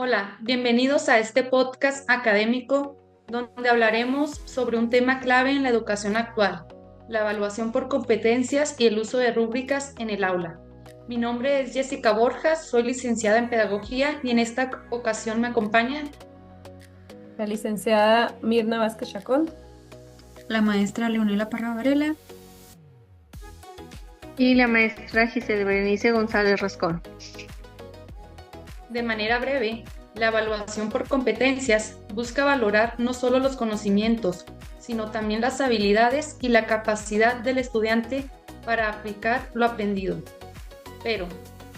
Hola, bienvenidos a este podcast académico donde hablaremos sobre un tema clave en la educación actual, la evaluación por competencias y el uso de rúbricas en el aula. Mi nombre es Jessica Borjas, soy licenciada en Pedagogía y en esta ocasión me acompaña La licenciada Mirna Vázquez Chacón. La maestra Leonela Parra Varela. Y la maestra Giselle Berenice González Rascón. de manera breve. La evaluación por competencias busca valorar no solo los conocimientos, sino también las habilidades y la capacidad del estudiante para aplicar lo aprendido. Pero,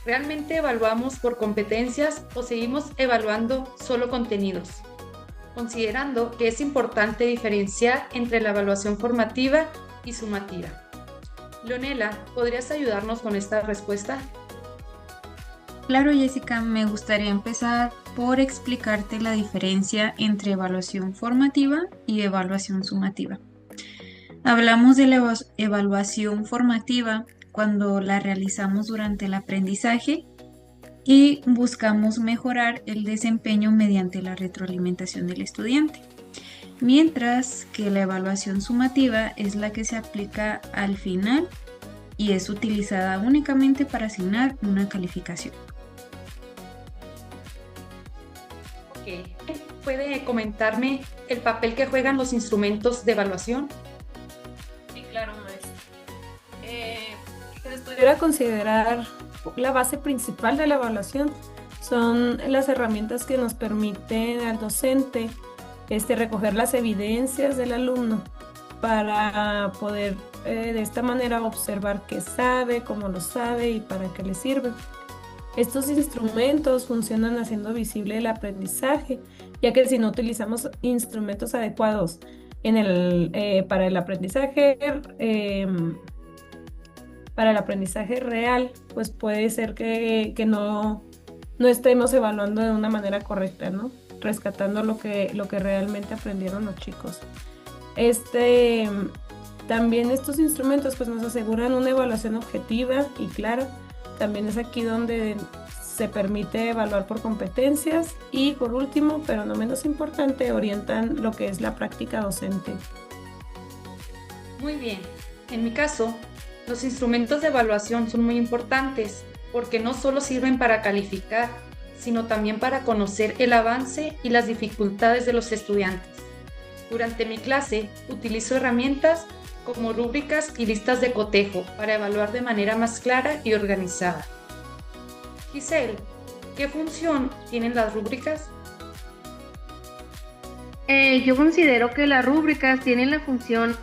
¿realmente evaluamos por competencias o seguimos evaluando solo contenidos? Considerando que es importante diferenciar entre la evaluación formativa y sumativa. Leonela, ¿podrías ayudarnos con esta respuesta? Claro, Jessica, me gustaría empezar por explicarte la diferencia entre evaluación formativa y evaluación sumativa. Hablamos de la evaluación formativa cuando la realizamos durante el aprendizaje y buscamos mejorar el desempeño mediante la retroalimentación del estudiante. Mientras que la evaluación sumativa es la que se aplica al final y es utilizada únicamente para asignar una calificación. ¿Puede comentarme el papel que juegan los instrumentos de evaluación? Sí, claro, maestra. Si les pudiera considerar la base principal de la evaluación, son las herramientas que nos permiten al docente recoger las evidencias del alumno para poder de esta manera observar qué sabe, cómo lo sabe y para qué le sirve. Estos instrumentos funcionan haciendo visible el aprendizaje, ya que si no utilizamos instrumentos adecuados para el aprendizaje real, pues puede ser que no estemos evaluando de una manera correcta, ¿no? Rescatando lo que realmente aprendieron los chicos. También estos instrumentos pues nos aseguran una evaluación objetiva y clara. También es aquí donde se permite evaluar por competencias y por último, pero no menos importante, orientan lo que es la práctica docente. Muy bien. En mi caso, los instrumentos de evaluación son muy importantes porque no solo sirven para calificar, sino también para conocer el avance y las dificultades de los estudiantes. Durante mi clase utilizo herramientas como rúbricas y listas de cotejo para evaluar de manera más clara y organizada. Giselle, ¿qué función tienen las rúbricas? Yo considero que las rúbricas tienen la función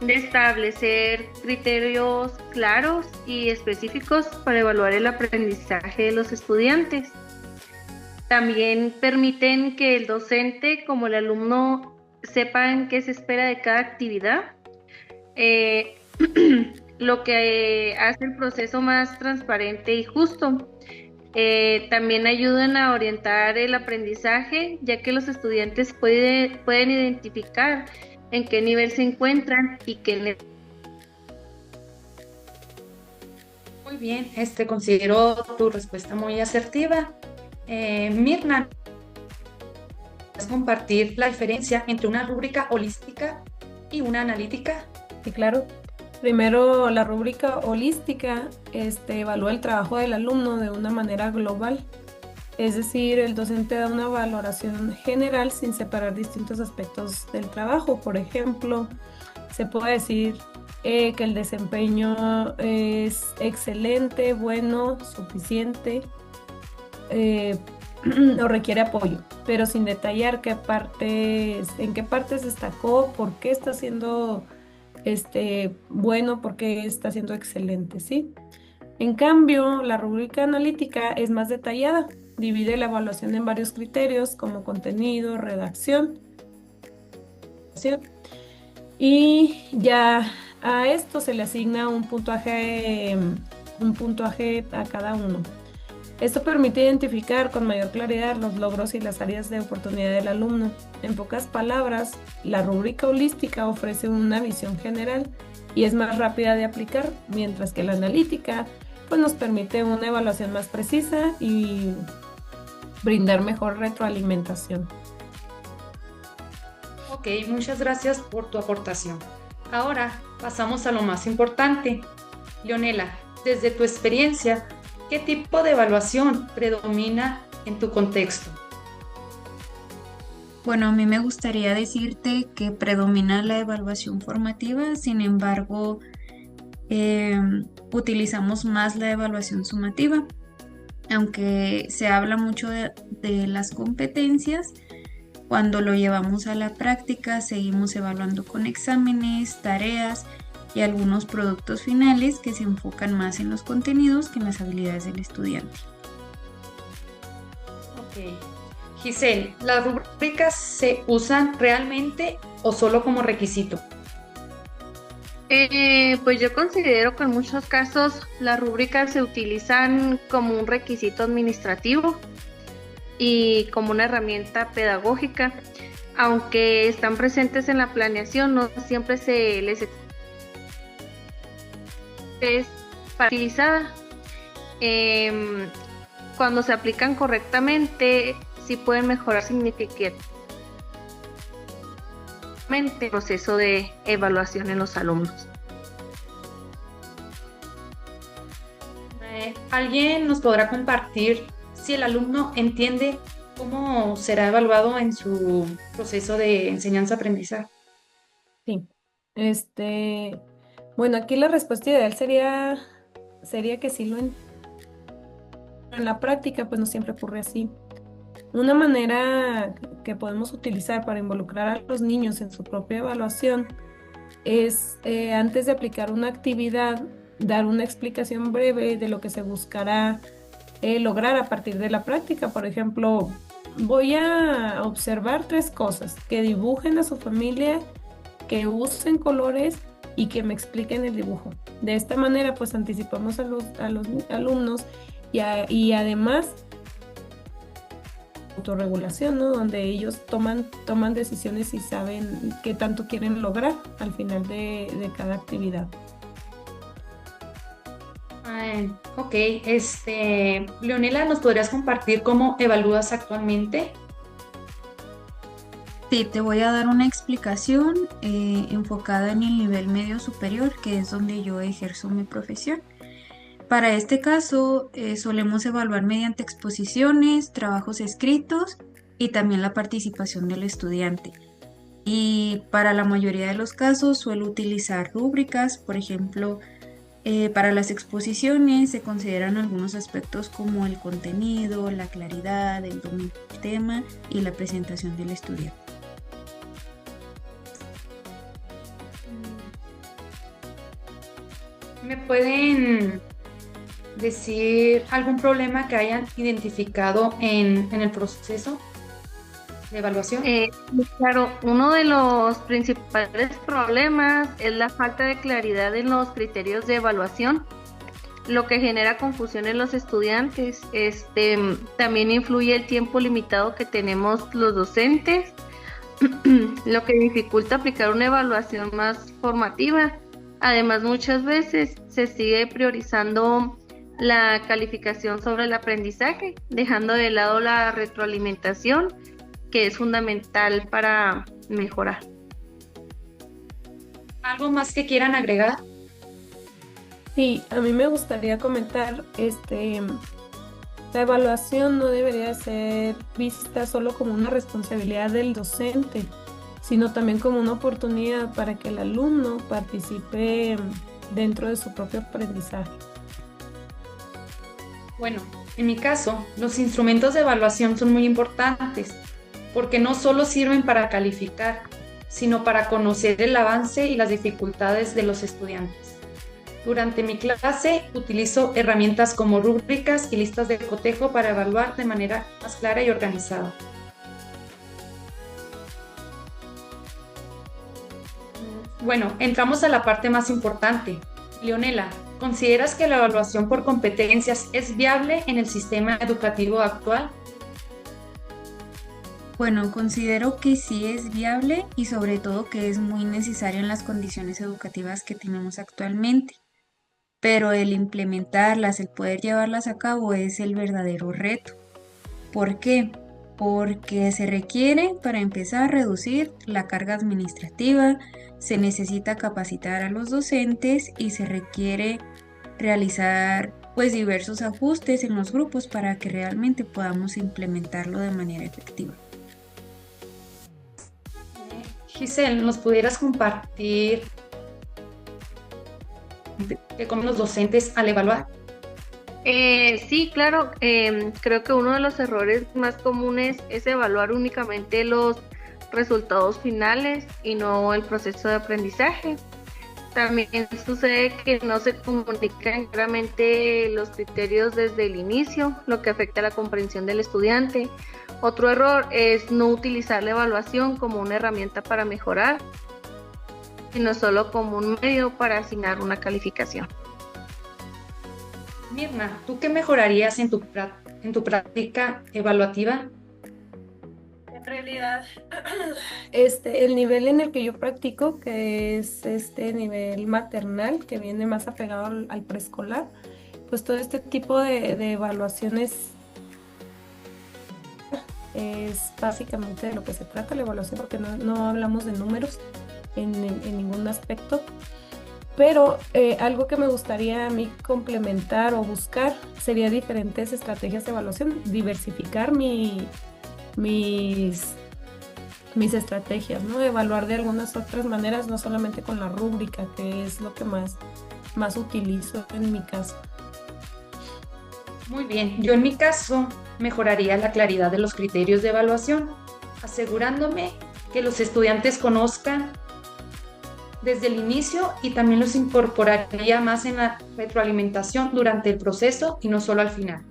de establecer criterios claros y específicos para evaluar el aprendizaje de los estudiantes. También permiten que el docente como el alumno sepan qué se espera de cada actividad, lo que hace el proceso más transparente y justo. También ayudan a orientar el aprendizaje, ya que los estudiantes pueden identificar en qué nivel se encuentran y qué. Muy bien, considero tu respuesta muy asertiva. Mirna, ¿puedes compartir la diferencia entre una rúbrica holística y una analítica? Sí, claro. Primero, la rúbrica holística evalúa el trabajo del alumno de una manera global. Es decir, el docente da una valoración general sin separar distintos aspectos del trabajo. Por ejemplo, se puede decir que el desempeño es excelente, bueno, suficiente o requiere apoyo, pero sin detallar en qué partes destacó, por qué está siendo bueno, por qué está siendo excelente, ¿sí? En cambio, la rúbrica analítica es más detallada. Divide la evaluación en varios criterios como contenido, redacción, y ya a esto se le asigna un puntaje a cada uno. Esto permite identificar con mayor claridad los logros y las áreas de oportunidad del alumno. En pocas palabras, la rúbrica holística ofrece una visión general y es más rápida de aplicar, mientras que la analítica pues, nos permite una evaluación más precisa y brindar mejor retroalimentación. Ok, muchas gracias por tu aportación. Ahora pasamos a lo más importante. Leonela, desde tu experiencia, ¿qué tipo de evaluación predomina en tu contexto? Bueno, a mí me gustaría decirte que predomina la evaluación formativa, sin embargo, eh, utilizamos más la evaluación sumativa, aunque se habla mucho de las competencias. Cuando lo llevamos a la práctica, seguimos evaluando con exámenes, tareas y algunos productos finales que se enfocan más en los contenidos que en las habilidades del estudiante. Ok. Giselle, ¿las rúbricas se usan realmente o solo como requisito? Pues yo considero que en muchos casos las rúbricas se utilizan como un requisito administrativo y como una herramienta pedagógica, aunque están presentes en la planeación, no siempre se les es para utilizada. Cuando se aplican correctamente, sí pueden mejorar significativamente el proceso de evaluación en los alumnos. ¿Alguien nos podrá compartir si el alumno entiende cómo será evaluado en su proceso de enseñanza-aprendizaje? Sí. Bueno, aquí la respuesta ideal sería que sí lo en la práctica, pues no siempre ocurre así. Una manera que podemos utilizar para involucrar a los niños en su propia evaluación es, antes de aplicar una actividad, dar una explicación breve de lo que se buscará lograr a partir de la práctica. Por ejemplo, voy a observar 3 cosas: que dibujen a su familia, que usen colores y que me expliquen el dibujo. De esta manera, pues anticipamos a los alumnos y además autorregulación, ¿no? Donde ellos toman decisiones y saben qué tanto quieren lograr al final de cada actividad. Ok, Leonela, ¿nos podrías compartir cómo evalúas actualmente? Sí, te voy a dar una explicación enfocada en el nivel medio superior, que es donde yo ejerzo mi profesión. Para este caso, solemos evaluar mediante exposiciones, trabajos escritos y también la participación del estudiante. Y para la mayoría de los casos suelo utilizar rúbricas. Por ejemplo, para las exposiciones se consideran algunos aspectos como el contenido, la claridad, el dominio del tema y la presentación del estudiante. ¿Me pueden decir algún problema que hayan identificado en el proceso de evaluación? Claro, uno de los principales problemas es la falta de claridad en los criterios de evaluación, lo que genera confusión en los estudiantes. También influye el tiempo limitado que tenemos los docentes, lo que dificulta aplicar una evaluación más formativa. Además, muchas veces se sigue priorizando la calificación sobre el aprendizaje, dejando de lado la retroalimentación, que es fundamental para mejorar. ¿Algo más que quieran agregar? Sí, a mí me gustaría comentar, la evaluación no debería ser vista solo como una responsabilidad del docente, sino también como una oportunidad para que el alumno participe dentro de su propio aprendizaje. Bueno, en mi caso, los instrumentos de evaluación son muy importantes porque no solo sirven para calificar, sino para conocer el avance y las dificultades de los estudiantes. Durante mi clase utilizo herramientas como rúbricas y listas de cotejo para evaluar de manera más clara y organizada. Bueno, entramos a la parte más importante. Leonela, ¿consideras que la evaluación por competencias es viable en el sistema educativo actual? Bueno, considero que sí es viable y sobre todo que es muy necesario en las condiciones educativas que tenemos actualmente, pero el implementarlas, el poder llevarlas a cabo es el verdadero reto. ¿Por qué? Porque se requiere, para empezar, reducir la carga administrativa, se necesita capacitar a los docentes y se requiere realizar pues diversos ajustes en los grupos para que realmente podamos implementarlo de manera efectiva. Giselle, ¿nos pudieras compartir qué comen los docentes al evaluar? Sí, claro. Creo que uno de los errores más comunes es evaluar únicamente los resultados finales y no el proceso de aprendizaje. También sucede que no se comunican claramente los criterios desde el inicio, lo que afecta a la comprensión del estudiante. Otro error es no utilizar la evaluación como una herramienta para mejorar, sino solo como un medio para asignar una calificación. Mirna, ¿tú qué mejorarías en tu práctica evaluativa? En realidad, el nivel en el que yo practico, que es este nivel maternal, que viene más apegado al preescolar, pues todo este tipo de evaluaciones es básicamente de lo que se trata la evaluación, porque no hablamos de números en ningún aspecto. Pero algo que me gustaría a mí complementar o buscar sería diferentes estrategias de evaluación, diversificar mis estrategias, ¿no? Evaluar de algunas otras maneras, no solamente con la rúbrica, que es lo que más utilizo en mi caso. Muy bien, yo en mi caso mejoraría la claridad de los criterios de evaluación, asegurándome que los estudiantes conozcan desde el inicio y también los incorporaría más en la retroalimentación durante el proceso y no solo al final.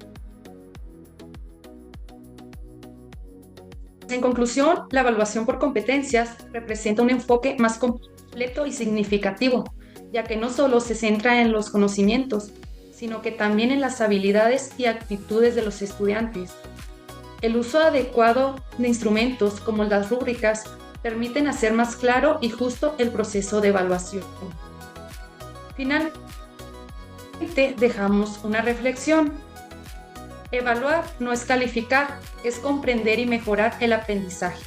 En conclusión, la evaluación por competencias representa un enfoque más completo y significativo, ya que no solo se centra en los conocimientos, sino que también en las habilidades y actitudes de los estudiantes. El uso adecuado de instrumentos como las rúbricas permiten hacer más claro y justo el proceso de evaluación. Finalmente, dejamos una reflexión. Evaluar no es calificar, es comprender y mejorar el aprendizaje.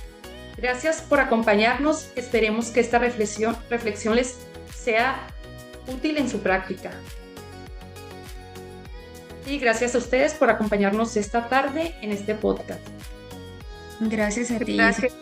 Gracias por acompañarnos. Esperemos que esta reflexión les sea útil en su práctica. Y gracias a ustedes por acompañarnos esta tarde en este podcast. Gracias a ti. Gracias.